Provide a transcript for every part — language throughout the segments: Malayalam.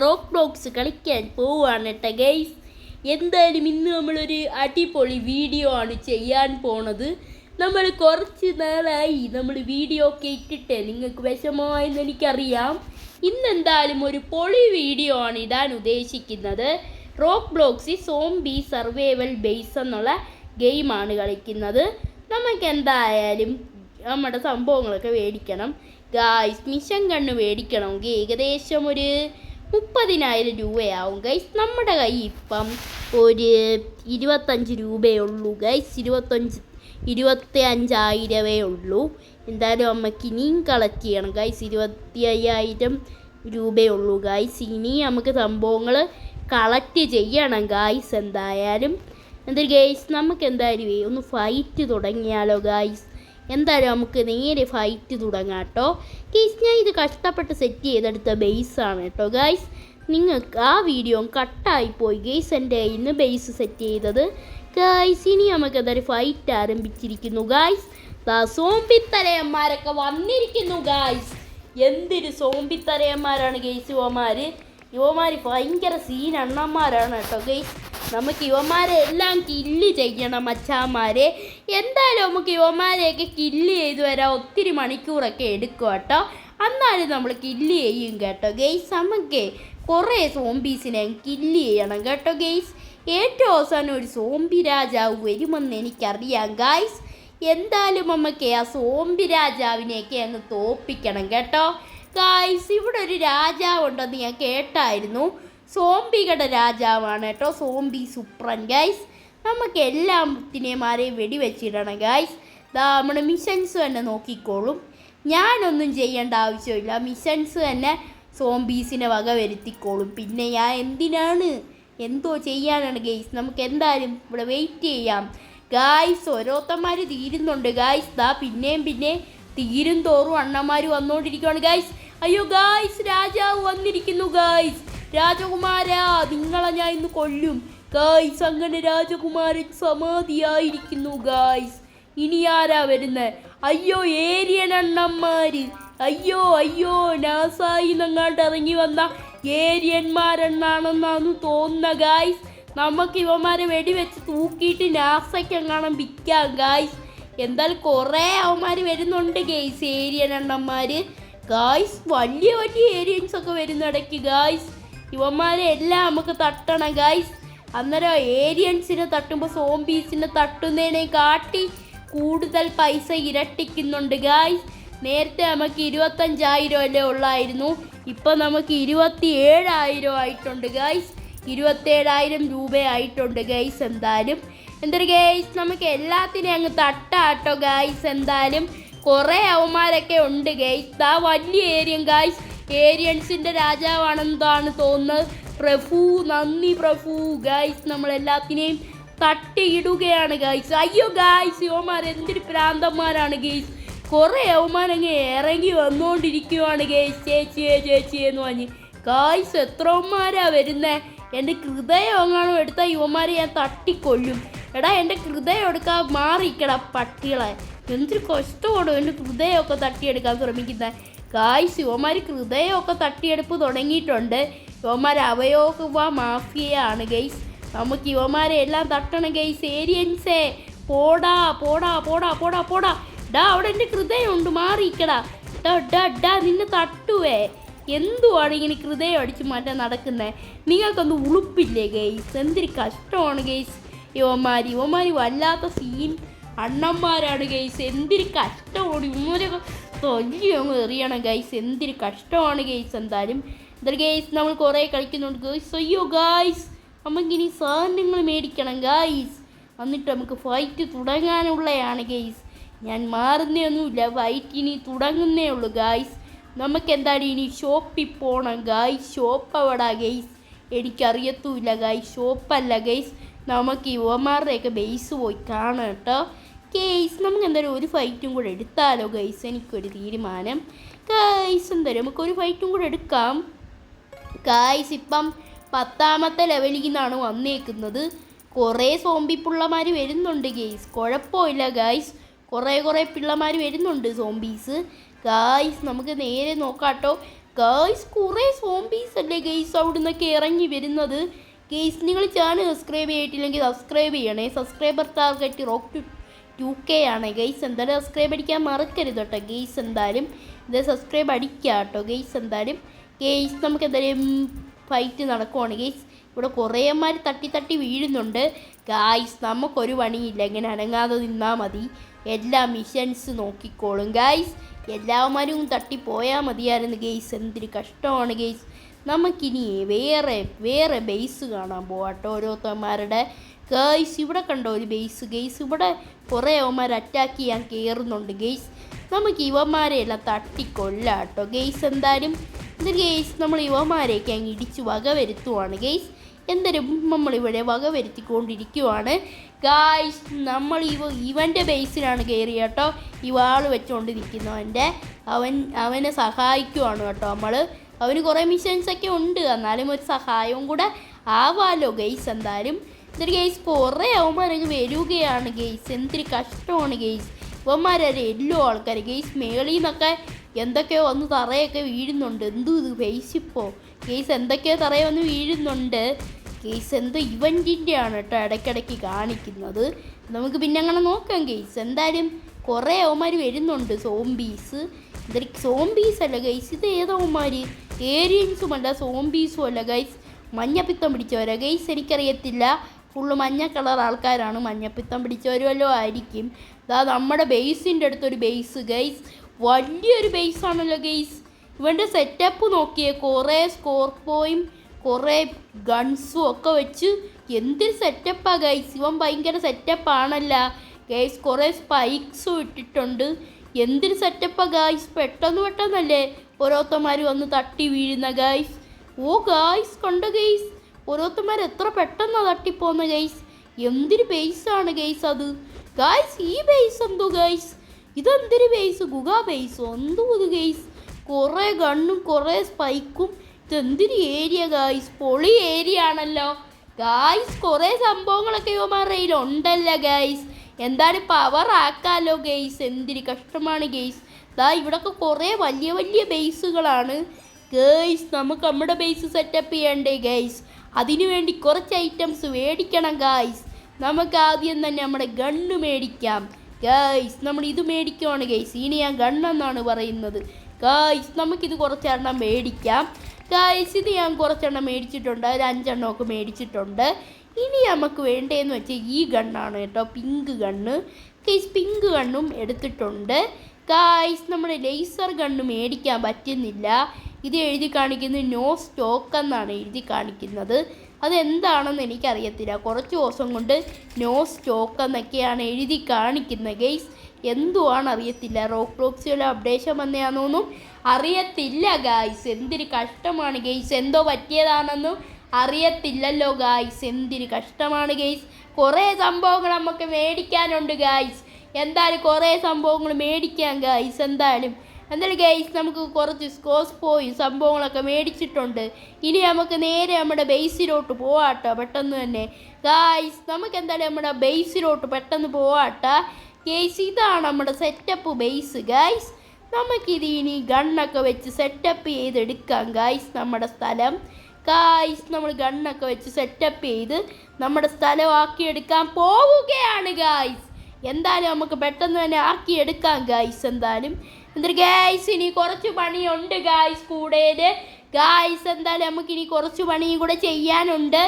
റോക്ക് ബ്ലോക്സ് കളിക്കാൻ പോവാണ് കേട്ടോ ഗൈസ്. എന്തായാലും ഇന്ന് നമ്മളൊരു അടിപൊളി വീഡിയോ ആണ് ചെയ്യാൻ പോണത്. നമ്മൾ കുറച്ച് നാളായി നമ്മൾ വീഡിയോ ഒക്കെ ഇട്ടിട്ട് നിങ്ങൾക്ക് വിഷമമായെന്ന് എനിക്കറിയാം. ഇന്നെന്തായാലും ഒരു പൊളി വീഡിയോ ആണ് ഇടാൻ ഉദ്ദേശിക്കുന്നത്. Rock blocks zombie survival base എന്നുള്ള ഗെയിമാണ് കളിക്കുന്നത്. നമുക്ക് എന്തായാലും നമ്മുടെ സംഭവങ്ങളൊക്കെ മേടിക്കണം ഗായ്സ്. മിഷൻ കണ്ണ് മേടിക്കണമെങ്കിൽ ഏകദേശം ഒരു 30,000 രൂപയാവും ഗൈസ്. നമ്മുടെ കയ്യിൽ ഇപ്പം ഒരു 25 രൂപയേ ഉള്ളൂ ഗൈസ്. 25,000 ഉള്ളൂ. എന്തായാലും അമ്മയ്ക്ക് ഇനിയും കളക്ട് ചെയ്യണം ഗൈസ്. 25,000 രൂപയേ ഉള്ളൂ ഗൈസ്. ഇനി നമുക്ക് സംഭവങ്ങൾ കളക്ട് ചെയ്യണം ഗൈസ്. എന്തായാലും ഗൈസ് നമുക്ക് എന്തായാലും ഒന്ന് ഫൈറ്റ് തുടങ്ങിയാലോ ഗൈസ്. എന്തായാലും നമുക്ക് നേരെ ഫൈറ്റ് തുടങ്ങാം കേട്ടോ ഗൈസ്. ഞാൻ ഇത് കഷ്ടപ്പെട്ട് സെറ്റ് ചെയ്തെടുത്ത ബേസാണ് കേട്ടോ ഗൈസ്. നിങ്ങൾക്ക് ആ വീഡിയോ കട്ടായിപ്പോയി ഗൈസ്. എൻ്റെ ഇന്ന് ബേസ് സെറ്റ് ചെയ്തത് ഗൈസ്. ഇനി നമുക്ക് എന്തായാലും ഫൈറ്റ് ആരംഭിച്ചിരിക്കുന്നു ഗൈസ്. സോംബിത്തലയന്മാരൊക്കെ വന്നിരിക്കുന്നു ഗൈസ്. എന്തൊരു സോംബിത്തലയന്മാരാണ് ഗൈസ് യുവമാർ ഭയങ്കര സീൻ അണ്ണന്മാരാണ് കേട്ടോ ഗൈസ്. നമുക്ക് യുവമാരെ എല്ലാം കില്ല് ചെയ്യണം മച്ചാന്മാരെ. എന്തായാലും നമുക്ക് യുവമാരെയൊക്കെ കില്ല് ചെയ്ത് വരാൻ ഒത്തിരി മണിക്കൂറൊക്കെ എടുക്കും കേട്ടോ. എന്നാലും നമ്മൾ കില്ല് ചെയ്യും കേട്ടോ ഗെയ്സ്. നമുക്ക് കുറേ സോംബീസിനെ കില്ല് ചെയ്യണം കേട്ടോ ഗെയ്സ്. ഏറ്റവും അവസാനം ഒരു സോംബി രാജാവ് വരുമെന്ന് എനിക്കറിയാം ഗായ്സ്. എന്തായാലും നമുക്ക് ആ സോംബി രാജാവിനെയൊക്കെ അങ്ങ് തോപ്പിക്കണം കേട്ടോ ഗായ്സ്. ഇവിടെ ഒരു രാജാവുണ്ടെന്ന് ഞാൻ കേട്ടായിരുന്നു. സോംബികളുടെ രാജാവാണ് കേട്ടോ, സോംബി സുപ്രൻ ഗൈസ്. നമുക്ക് എല്ലാത്തിനെമാരെയും വെടിവെച്ചിടണം ഗൈസ്. നമ്മുടെ മിഷൻസ് തന്നെ നോക്കിക്കോളും. ഞാനൊന്നും ചെയ്യേണ്ട ആവശ്യമില്ല. മിഷൻസ് തന്നെ സോംബീസിനെ വക വരുത്തിക്കോളും. പിന്നെ ഞാൻ എന്തോ ചെയ്യാനാണ് ഗൈസ്. നമുക്ക് എന്തായാലും ഇവിടെ വെയിറ്റ് ചെയ്യാം ഗായ്സ്. ഓരോരുത്തന്മാർ തീരുന്നുണ്ട് ഗായ്സ്. പിന്നെയും തീരും തോറും അണ്ണന്മാർ വന്നുകൊണ്ടിരിക്കുകയാണ് ഗായ്സ്. അയ്യോ ഗായ്സ്, രാജാവ് വന്നിരിക്കുന്നു ഗായ്സ്. രാജകുമാരാ, നിങ്ങളെ ഞാൻ ഇന്ന് കൊല്ലും ഗായ്സ്. അങ്ങനെ രാജകുമാരൻ സമാധിയായിരിക്കുന്നു ഗായ്സ്. ഇനി ആരാ വരുന്നത്? അയ്യോ ഏരിയൻ അണ്ണന്മാര്. അയ്യോ നാസായി നങ്ങാണ്ട് ഇറങ്ങി വന്ന ഏരിയന്മാരെണ്ണാണെന്നാണ് തോന്നുന്ന ഗായ്സ്. നമുക്ക് ഇവന്മാരെ വെടിവെച്ച് തൂക്കിയിട്ട് നാസയ്ക്കെങ്ങാണം വിൽക്കാം ഗായ്സ്. എന്തായാലും കുറേ അവന്മാർ വരുന്നുണ്ട് ഗൈസ്, ഏരിയൻ അണ്ണന്മാർ ഗായ്സ്. വലിയ ഏരിയൻസ് ഒക്കെ വരുന്ന ഇടയ്ക്ക് ഗായ്സ്. ഇവന്മാരെ എല്ലാം നമുക്ക് തട്ടണം ഗായ്സ്. അന്നേരം ഏരിയൻസിനെ തട്ടുമ്പോൾ സോംബീസിനെ തട്ടുന്നതിനെ കാട്ടി കൂടുതൽ പൈസ ഇരട്ടിക്കുന്നുണ്ട് ഗായ്സ്. നേരത്തെ നമുക്ക് 25,000 അല്ലേ ഉള്ളായിരുന്നു. ഇപ്പം നമുക്ക് 27,000 ആയിട്ടുണ്ട് ഗായ്സ്. 27,000 രൂപയായിട്ടുണ്ട് ഗൈസ്. എന്തായാലും ഗൈസ് നമുക്ക് എല്ലാത്തിനെയും അങ്ങ് തട്ടാട്ടോ ഗൈസ്. എന്തായാലും കുറേ അവന്മാരൊക്കെ ഉണ്ട് ഗൈസ്. വലിയ ഏരിയൻ ഗൈസ്. ഏരിയൻസിൻ്റെ രാജാവാണെന്നാണ് തോന്നുന്നത്. നന്ദി പ്രഭു ഗൈസ്. നമ്മളെല്ലാത്തിനെയും തട്ടിയിടുകയാണ് ഗൈസ്. അയ്യോ ഗൈസ്, യുവമാർ എന്തൊരു പ്രാന്തന്മാരാണ് ഗൈസ്. കുറേ അവന്മാരങ്ങ് ഇറങ്ങി വന്നുകൊണ്ടിരിക്കുവാണ് ഗൈസ്. ചേച്ചിയെന്ന് പറഞ്ഞ് ഗൈസ്. എത്രമാരാ വരുന്നത്? എൻ്റെ ഹൃദയം എങ്ങാനും എടുത്താൽ യുവമാരെ ഞാൻ തട്ടിക്കൊല്ലും. എടാ എൻ്റെ ഹൃദയം എടുക്കാൻ മാറിക്കടാ പട്ടികളെ. എന്തൊരു കഷ്ടമാണോ എൻ്റെ ഹൃദയമൊക്കെ തട്ടിയെടുക്കാൻ ശ്രമിക്കുന്നത് ഗായ്സ്. യുവമാർ ഹൃദയമൊക്കെ തട്ടിയെടുപ്പ് തുടങ്ങിയിട്ടുണ്ട്. യുവമാർ അവയവ മാഫിയയാണ് ഗൈസ്. നമുക്ക് യുവമാരെ എല്ലാം തട്ടണം ഗൈസ്. ഏരിയൻസേ പോടാ. അവിടെ എൻ്റെ ഹൃദയമുണ്ട്, മാറിക്കടാ. നിന്നെ തട്ടുവേ. എന്തുവാണ് ഇങ്ങനെ ഹൃദയം അടിച്ച് മാറ്റാൻ നടക്കുന്നത്? നിങ്ങൾക്കൊന്നും ഉളുപ്പില്ലേ ഗൈസ്? എന്തൊരു കഷ്ടമാണ് ഗൈസ്. യുവമാർ വല്ലാത്ത സീൻ അണ്ണന്മാരാണ് ഗൈസ്. എന്തൊരു കഷ്ടമാണ്. ഇവരൊക്കെ തൊല്ലിയൊന്ന് എറിയണം ഗൈസ്. എന്തൊരു കഷ്ടമാണ് ഗൈസ്. എന്തായാലും ഗൈസ് നമ്മൾ കുറേ കളിക്കുന്നുണ്ട് ഗൈസ്. അയ്യോ ഗൈസ്, നമുക്കിനി സാധനങ്ങൾ മേടിക്കണം ഗൈസ്. എന്നിട്ട് നമുക്ക് ഫൈറ്റ് തുടങ്ങാനുള്ളതാണ് ഗൈസ്. ഞാൻ മാറുന്നൊന്നുമില്ല, ഫൈറ്റ് ഇനി തുടങ്ങുന്നേ ഉള്ളൂ ഗൈസ്. നമുക്ക് എന്തായാലും ഇനി ഷോപ്പിൽ പോകണം ഗൈസ്. ഷോപ്പ് എവിടാ ഗൈസ്? എനിക്കറിയത്തുമില്ല ഗൈസ്. ഷോപ്പല്ല ഗൈസ്, നമുക്ക് യുവമാരുടെയൊക്കെ ബേസ് പോയി കാണാം കേട്ടോ ഗൈസ്. നമുക്ക് എന്തായാലും ഒരു ഫൈറ്റും കൂടെ എടുത്താലോ ഗൈസ്? എനിക്കൊരു തീരുമാനം ഗൈസ്. എന്തായാലും നമുക്കൊരു ഫൈറ്റും കൂടെ എടുക്കാം ഗൈസ്. ഇപ്പം 10ാമത്തെ ലെവലിൽ നിന്നാണ് വന്നേക്കുന്നത്. കുറേ സോംബി പിള്ളമാർ വരുന്നുണ്ട് ഗൈസ്. കുഴപ്പമില്ല ഗൈസ്, കുറേ പിള്ളമാർ വരുന്നുണ്ട് സോംബീസ് ഗായ്സ്. നമുക്ക് നേരെ നോക്കാട്ടോ ഗൈസ് കുറേ സോംബീസ് അല്ലേ ഗൈസ് അവിടെ നിന്നൊക്കെ ഇറങ്ങി വരുന്നത്. ഗൈസ് നിങ്ങൾ ചാനൽ സബ്സ്ക്രൈബ് ചെയ്തിട്ടില്ലെങ്കിൽ സബ്സ്ക്രൈബ് ചെയ്യണേ. സബ്സ്ക്രൈബർ ടാർഗറ്റ് റോക്ക് 2K ആണ് ഗൈസ്. എന്തായാലും സബ്സ്ക്രൈബ് അടിക്കാൻ മറക്കരുത് കേട്ടോ ഗൈസ്. എന്തായാലും ഇത് സബ്സ്ക്രൈബ് അടിക്കുക കേട്ടോ ഗൈസ്. എന്തായാലും ഗൈസ് നമുക്ക് എന്തായാലും ഫൈറ്റ് നടക്കുവാണ് ഗൈസ്. ഇവിടെ കുറേമാർ തട്ടി തട്ടി വീഴുന്നുണ്ട് ഗൈസ്. നമുക്കൊരു പണിയില്ല, ഇങ്ങനെ അനങ്ങാതെ നിന്നാൽ മതി. എല്ലാ മിഷൻസ് നോക്കിക്കോളും ഗൈസ്. എല്ലാവന്മാരും തട്ടിപ്പോയാൽ മതിയായിരുന്നു ഗൈസ്. എന്തൊരു കഷ്ടമാണ് ഗൈസ്. നമുക്കിനി വേറെ ബേസ് കാണാൻ പോവാട്ടോ ഓരോരുത്തന്മാരുടെ. ഗൈസ് ഇവിടെ കണ്ടോ ഒരു ബേസ് ഗൈസ്. ഇവിടെ കുറേ അവന്മാർ അറ്റാക്ക് ചെയ്യാൻ കയറുന്നുണ്ട് ഗൈസ്. നമുക്ക് ഇവന്മാരെയെല്ലാം തട്ടിക്കൊല്ലാട്ടോ ഗൈസ്. എന്തായാലും ഇത് ഗൈസ് നമ്മൾ ഇവന്മാരെയൊക്കെ അങ്ങ് ഇടിച്ച് വക വരുത്തുവാണ് ഗൈസ്. എന്തായാലും നമ്മളിവിടെ വക വരുത്തിക്കൊണ്ടിരിക്കുവാണ് ഗൈസ്. നമ്മൾ ഇവൻ്റെ ബേസിലാണ് കയറി കേട്ടോ. ഈ വാൾ വെച്ചുകൊണ്ട് നിൽക്കുന്നവൻ്റെ അവനെ സഹായിക്കുവാണ് കേട്ടോ നമ്മൾ. അവന് കുറേ മിഷൻസൊക്കെ ഉണ്ട്, എന്നാലും ഒരു സഹായവും കൂടെ ആവാലോ ഗൈസ്. എന്തായാലും ഇതൊരു ഗൈസ് കുറേ അവന്മാരങ്ങ് വരികയാണ് ഗൈസ്. എന്തൊരു കഷ്ടമാണ് ഗൈസ്. ഇവന്മാരെ എല്ലോ ആൾക്കാർ ഗൈസ്. മേളിൽ നിന്നൊക്കെ എന്തൊക്കെയോ വന്ന് തറയൊക്കെ വീഴുന്നുണ്ട്. ഇത് ബേസിപ്പോൾ ഗൈസ് എന്തൊക്കെയോ തറയെ വന്ന് വീഴുന്നുണ്ട് ഗൈസ്. എന്തോ ഇവൻറ്റിൻ്റെ ആണ് കേട്ടോ ഇടയ്ക്കിടയ്ക്ക് കാണിക്കുന്നത്. നമുക്ക് പിന്നെ അങ്ങനെ നോക്കാം ഗൈസ്. എന്തായാലും കുറേ അവന്മാർ വരുന്നുണ്ട് സോംബീസ്. ഇതൊരു സോംബീസ് അല്ല ഗൈസ്, ഇത് ഏതവന്മാർ ഏരിയൻസും അല്ല സോംബീസും അല്ല ഗൈസ്. മഞ്ഞപ്പിത്തം പിടിച്ചവരാ ഗൈസ്. എനിക്കറിയത്തില്ല, ഫുള്ള് മഞ്ഞ കളർ ആൾക്കാരാണ്. മഞ്ഞപ്പിത്തം പിടിച്ചവരുമല്ലോ ആയിരിക്കും. ഇതാ നമ്മുടെ ബേസിൻ്റെ അടുത്തൊരു ബേസ് ഗൈസ്. വലിയൊരു ബേസാണല്ലോ ഗൈസ്. ഇവൻ്റെ സെറ്റപ്പ് നോക്കിയേ, കുറേ സ്കോർപ്പോയും കുറേ ഗൺസും ഒക്കെ വെച്ച് എന്തൊരു സെറ്റപ്പാണ് ഗൈസ്. ഇവൻ ഭയങ്കര സെറ്റപ്പാണല്ല ഗൈസ്. കുറേ സ്പൈക്സും ഇട്ടിട്ടുണ്ട്. എന്തൊരു സെറ്റപ്പാണ് ഗൈസ്. പെട്ടെന്നല്ലേ ഓരോരുത്തന്മാർ വന്ന് തട്ടി വീഴുന്ന ഗൈസ്. ഓ ഗൈസ് കണ്ടോ ഗൈസ്, ഓരോരുത്തന്മാർ എത്ര പെട്ടെന്നാണ് തട്ടിപ്പോകുന്ന ഗൈസ്. എന്തൊരു ബേസാണ് ഗൈസ് അത്. ഗൈസ് ഈ ബേസ് എന്തോ ഗൈസ്, ഇതെന്തൊരു ബേസ്, ഗുഗാ ബേസോ എന്തോ ഇത് ഗൈസ്. കുറേ ഗണ്ണും കുറേ സ്പൈക്കും. ഇതെന്തൊരു ഏരിയ ഗൈസ്, പൊളി ഏരിയ ആണല്ലോ ഗൈസ്. കുറേ സംഭവങ്ങളൊക്കെ ഇവന്മാരുടെ കയ്യിലുണ്ടല്ലോ ഗൈസ്. എന്തായാലും പവർ ആക്കാമല്ലോ ഗൈസ്. എന്തൊരു കഷ്ടമാണ് ഗൈസ്. ദാ ഇവിടെയൊക്കെ കുറേ വലിയ വലിയ ബേസുകളാണ് ഗൈസ്. നമുക്ക് നമ്മുടെ ബേസ് സെറ്റപ്പ് ചെയ്യണ്ടേ ഗൈസ്. അതിനു വേണ്ടി കുറച്ച് ഐറ്റംസ് മേടിക്കണം ഗൈസ്. നമുക്ക് ആദ്യം തന്നെ നമ്മുടെ ഗണ്ണ് മേടിക്കാം ഗൈസ്. നമ്മൾ ഇത് മേടിക്കുവാണ് ഗൈസ്. ഇനി ഞാൻ ഗണ്ണെന്നാണ് പറയുന്നത് ഗൈസ്. നമുക്കിത് കുറച്ചെണ്ണം മേടിക്കാം ഗൈസ്. ഇത് ഞാൻ കുറച്ചെണ്ണം മേടിച്ചിട്ടുണ്ട്, ഒരു 5 എണ്ണമൊക്കെ മേടിച്ചിട്ടുണ്ട്. ഇനി നമുക്ക് വേണ്ടതെന്ന് വെച്ചാൽ ഈ ഗണ്ണാണ് കേട്ടോ, പിങ്ക് ഗണ്ണ് ഗൈസ്. പിങ്ക് ഗണ്ണും എടുത്തിട്ടുണ്ട് ഗൈസ്. നമ്മുടെ ലേസർ ഗണ്ണ് മേടിക്കാൻ പറ്റുന്നില്ല. ഇത് എഴുതി കാണിക്കുന്നത് നോ സ്റ്റോക്ക് എന്നാണ് എഴുതി കാണിക്കുന്നത്. അതെന്താണെന്ന് എനിക്കറിയത്തില്ല. കുറച്ച് ദിവസം കൊണ്ട് നോ സ്റ്റോക്ക് എന്നൊക്കെയാണ് എഴുതി കാണിക്കുന്നത് ഗൈസ്. എന്തുവാണ് അറിയത്തില്ല. റോക്സിയുള്ള അപ്ഡേഷൻ വന്നതാണെന്നൊന്നും അറിയത്തില്ല ഗൈസ്. എന്തൊരു കഷ്ടമാണ് ഗൈസ്. എന്തോ പറ്റിയതാണെന്നും അറിയത്തില്ലല്ലോ ഗൈസ്. എന്തൊരു കഷ്ടമാണ് ഗൈസ്. കുറേ സംഭവങ്ങൾ നമുക്ക് മേടിക്കാനുണ്ട് ഗൈസ്. എന്തായാലും കുറേ സംഭവങ്ങൾ മേടിക്കാം ഗൈസ്. എന്തായാലും ഗൈസ് നമുക്ക് കുറച്ച് സ്കോസ്പോയും സംഭവങ്ങളൊക്കെ മേടിച്ചിട്ടുണ്ട്. ഇനി നമുക്ക് നേരെ നമ്മുടെ ബേസിലോട്ട് പോവാട്ടോ പെട്ടെന്ന് തന്നെ ഗൈസ്. നമുക്ക് എന്തായാലും നമ്മുടെ ബേസിലോട്ട് പെട്ടെന്ന് പോവാട്ടോ ഗൈസ്. ഇതാണ് നമ്മുടെ സെറ്റപ്പ് ബേസ് ഗൈസ്. നമുക്കിത് ഇനി ഗണ്ണൊക്കെ വെച്ച് സെറ്റപ്പ് ചെയ്തെടുക്കാം ഗൈസ് നമ്മുടെ സ്ഥലം ഗൈസ്. നമ്മൾ ഗണ്ണൊക്കെ വെച്ച് സെറ്റപ്പ് ചെയ്ത് നമ്മുടെ സ്ഥലമാക്കിയെടുക്കാൻ പോവുകയാണ് ഗൈസ്. എന്തായാലും നമുക്ക് പെട്ടെന്ന് തന്നെ ആക്കിയെടുക്കാം ഗൈസ്. എന്തായാലും ഗൈസ് ഇനി കുറച്ച് പണിയുണ്ട് ഗൈസ് കൂടുതൽ ഗൈസ്. എന്തായാലും നമുക്കിനി കുറച്ച് പണിയും കൂടെ ചെയ്യാനുണ്ട്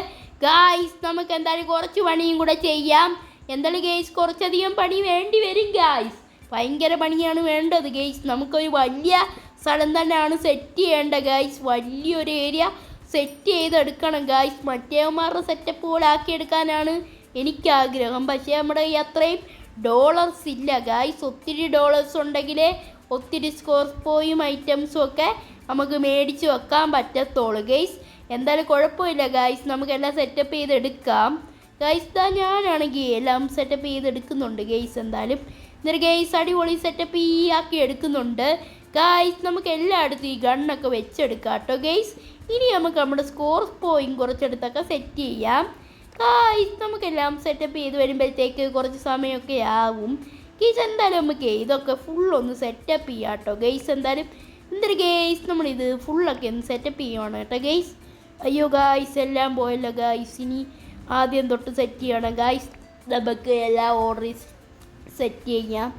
ഗൈസ്. നമുക്ക് എന്തായാലും കുറച്ച് പണിയും കൂടെ ചെയ്യാം. എന്തായാലും ഗൈസ് കുറച്ചധികം പണി വേണ്ടി വരും ഗൈസ്. ഭയങ്കര പണിയാണ് വേണ്ടത് ഗൈസ്. നമുക്കൊരു വലിയ സ്ഥലം തന്നെയാണ് സെറ്റ് ചെയ്യേണ്ട ഗൈസ്. വലിയൊരു ഏരിയ സെറ്റ് ചെയ്തെടുക്കണം ഗൈസ്. മറ്റേമാരുടെ സെറ്റപ്പ് പോലെ ആക്കിയെടുക്കാനാണ് എനിക്കാഗ്രഹം. പക്ഷേ നമ്മുടെ അത്രയും ഡോളേഴ്സ് ഇല്ല ഗൈസ്. ഒത്തിരി ഡോളേഴ്സ് ഉണ്ടെങ്കിലേ ഒത്തിരി സ്കോർപ്പോയും ഐറ്റംസും ഒക്കെ നമുക്ക് മേടിച്ച് വെക്കാൻ പറ്റത്തുള്ളൂ ഗൈസ്. എന്തായാലും കുഴപ്പമില്ല ഗൈസ്. നമുക്കെല്ലാം സെറ്റപ്പ് ചെയ്തെടുക്കാം ഗൈസ്. ഞാനാണെങ്കിൽ എല്ലാം സെറ്റപ്പ് ചെയ്തെടുക്കുന്നുണ്ട് ഗൈസ്. എന്തായാലും ഗൈസ് അടിപൊളി സെറ്റപ്പ് ആക്കി എടുക്കുന്നുണ്ട് ഗൈസ്. നമുക്ക് എല്ലായിടത്തും ഈ ഗണ്ണൊക്കെ വെച്ചെടുക്കാം കേട്ടോ ഗൈസ്. ഇനി നമുക്ക് നമ്മുടെ സ്കോർപ്പോയും കുറച്ചെടുത്തൊക്കെ സെറ്റ് ചെയ്യാം ഗൈസ്. നമുക്കെല്ലാം സെറ്റപ്പ് ചെയ്ത് വരുമ്പോഴത്തേക്ക് കുറച്ച് സമയമൊക്കെ ആവും ഗൈസ്. എന്തായാലും നമുക്ക് ഇതൊക്കെ ഫുള്ളൊന്ന് സെറ്റപ്പ് ചെയ്യാം കേട്ടോ ഗൈസ്. എന്തായാലും എന്തൊരു ഗെയ്സ് നമ്മളിത് ഫുള്ളൊക്കെ ഒന്ന് സെറ്റപ്പ് ചെയ്യുവാണ് കേട്ടോ ഗെയ്സ്. അയ്യോ ഗായ്സ് എല്ലാം പോയല്ലോ ഗായ്സ്. ഇനി ആദ്യം തൊട്ട് സെറ്റ് ചെയ്യണം ഗായ്സ്. നമുക്ക് എല്ലാ ഓർഡർ സെറ്റ് ചെയ്യാം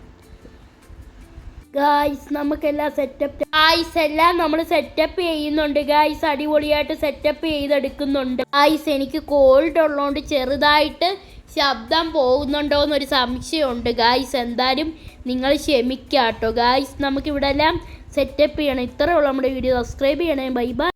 ഗായ്സ്. നമുക്കെല്ലാം സെറ്റപ്പ് ഗായ്സ് എല്ലാം നമ്മൾ സെറ്റപ്പ് ചെയ്യുന്നുണ്ട് ഗായ്സ്. അടിപൊളിയായിട്ട് സെറ്റപ്പ് ചെയ്തെടുക്കുന്നുണ്ട് ഗായ്സ്. എനിക്ക് കോൾഡ് ഉള്ളതുകൊണ്ട് ചെറുതായിട്ട് ശബ്ദം പോകുന്നുണ്ടോ എന്നൊരു സംശയമുണ്ട് ഗായ്സ്. എന്തായാലും നിങ്ങൾ ക്ഷമിക്കാട്ടോ ഗായ്സ്. നമുക്കിവിടെ എല്ലാം സെറ്റപ്പ് ചെയ്യണം. ഇത്രയേ ഉള്ളൂ നമ്മുടെ വീഡിയോ. സബ്സ്ക്രൈബ് ചെയ്യണേ. Bye bye.